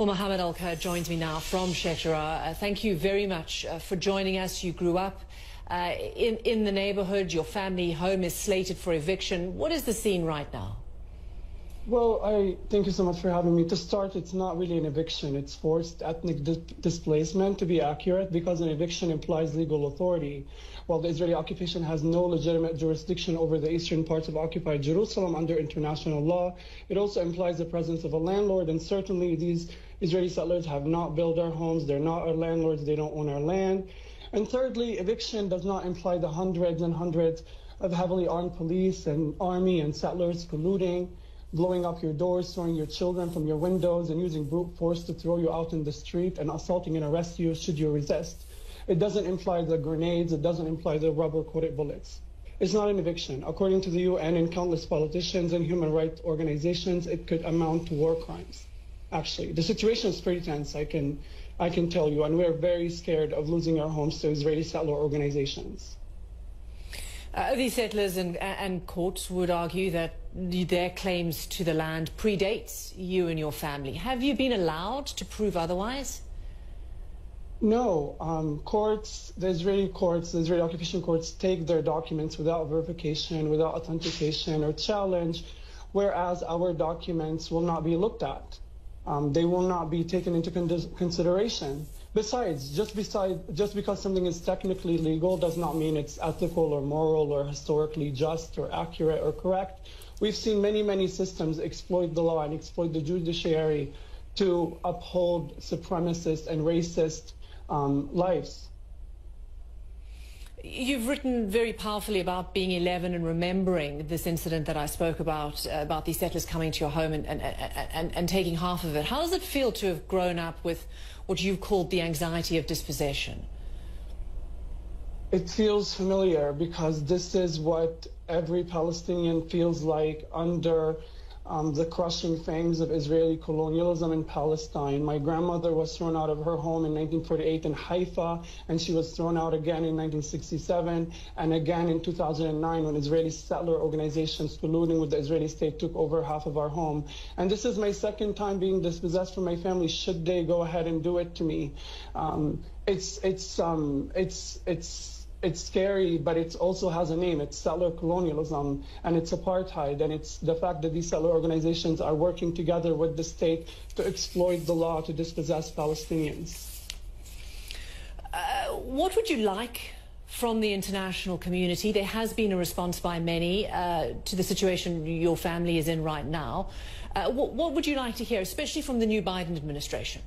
Well, محمد الكرد joins me now from Sheikh Jarrah. Thank you very much for joining us. You grew up in the neighborhood. Your family home is slated for eviction. What is the scene right now? Well, thank you so much for having me. To start, it's not really an eviction. It's forced ethnic displacement, to be accurate, because an eviction implies legal authority. While the Israeli occupation has no legitimate jurisdiction over the eastern parts of occupied Jerusalem under international law, it also implies the presence of a landlord, and certainly these Israeli settlers have not built our homes. They're not our landlords. They don't own our land. And thirdly, eviction does not imply the hundreds and hundreds of heavily armed police and army and settlers colluding, blowing up your doors, throwing your children from your windows, and using brute force to throw you out in the street and assaulting and arrest you should you resist. It doesn't imply the grenades. It doesn't imply the rubber-coated bullets. It's not an eviction. According to the UN and countless politicians and human rights organizations, it could amount to war crimes. Actually, the situation is pretty tense, I can tell you, and we're very scared of losing our homes to Israeli settler organizations. These settlers and courts would argue that their claims to the land predates you and your family. Have you been allowed to prove otherwise? No. The Israeli occupation courts take their documents without verification, without authentication or challenge, whereas our documents will not be looked at. They will not be taken into consideration. Besides, just because something is technically legal does not mean it's ethical or moral or historically just or accurate or correct. We've seen many systems exploit the law and exploit the judiciary to uphold supremacist and racist lives. You've written very powerfully about being 11 and remembering this incident that I spoke about these settlers coming to your home and taking half of it. How does it feel to have grown up with what you've called the anxiety of dispossession? It feels familiar because this is what every Palestinian feels like under the crushing fangs of Israeli colonialism in Palestine. My grandmother was thrown out of her home in 1948 in Haifa, and she was thrown out again in 1967 and again in 2009 when Israeli settler organizations colluding with the Israeli state took over half of our home. And this is my second time being dispossessed from my family should they go ahead and do it to me. It's scary, but it also has a name. It's settler colonialism, and it's apartheid, and it's the fact that these settler organizations are working together with the state to exploit the law to dispossess Palestinians. What would you like from the international community? There has been a response by many to the situation your family is in right now. What would you like to hear, especially from the new Biden administration?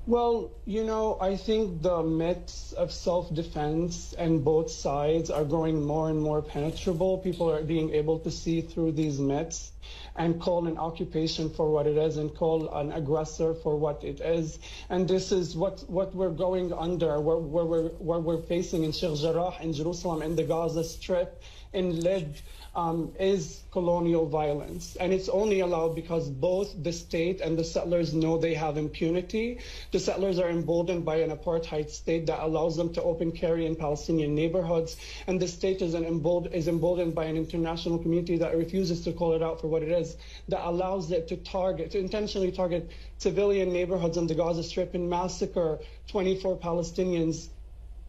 Well, you know, I think the myths of self-defense and both sides are growing more and more penetrable. People are being able to see through these myths and call an occupation for what it is and call an aggressor for what it is. And this is what we're going under, what we're facing in Sheikh Jarrah, in Jerusalem, in the Gaza Strip, in Lid, is colonial violence. And it's only allowed because both the state and the settlers know they have impunity. The settlers are emboldened by an apartheid state that allows them to open carry in Palestinian neighborhoods. And the state is emboldened by an international community that refuses to call it out for what it is, that allows it to intentionally target civilian neighborhoods on the Gaza Strip and massacre 24 Palestinians,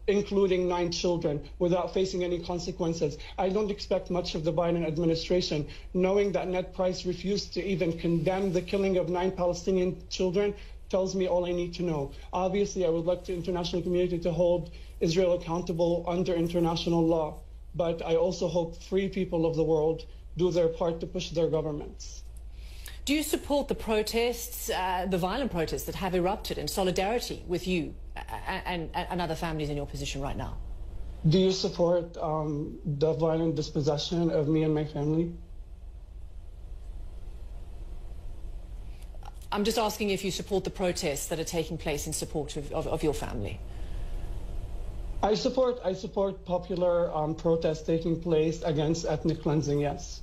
including 9 children, without facing any consequences. I don't expect much of the Biden administration. Knowing that Ned Price refused to even condemn the killing of 9 Palestinian children tells me all I need to know. Obviously, I would like the international community to hold Israel accountable under international law, but I also hope free people of the world do their part to push their governments. Do you support the protests, the violent protests that have erupted in solidarity with you and other families in your position right now? Do you support the violent dispossession of me and my family? I'm just asking if you support the protests that are taking place in support of your family. I support popular protests taking place against ethnic cleansing, yes.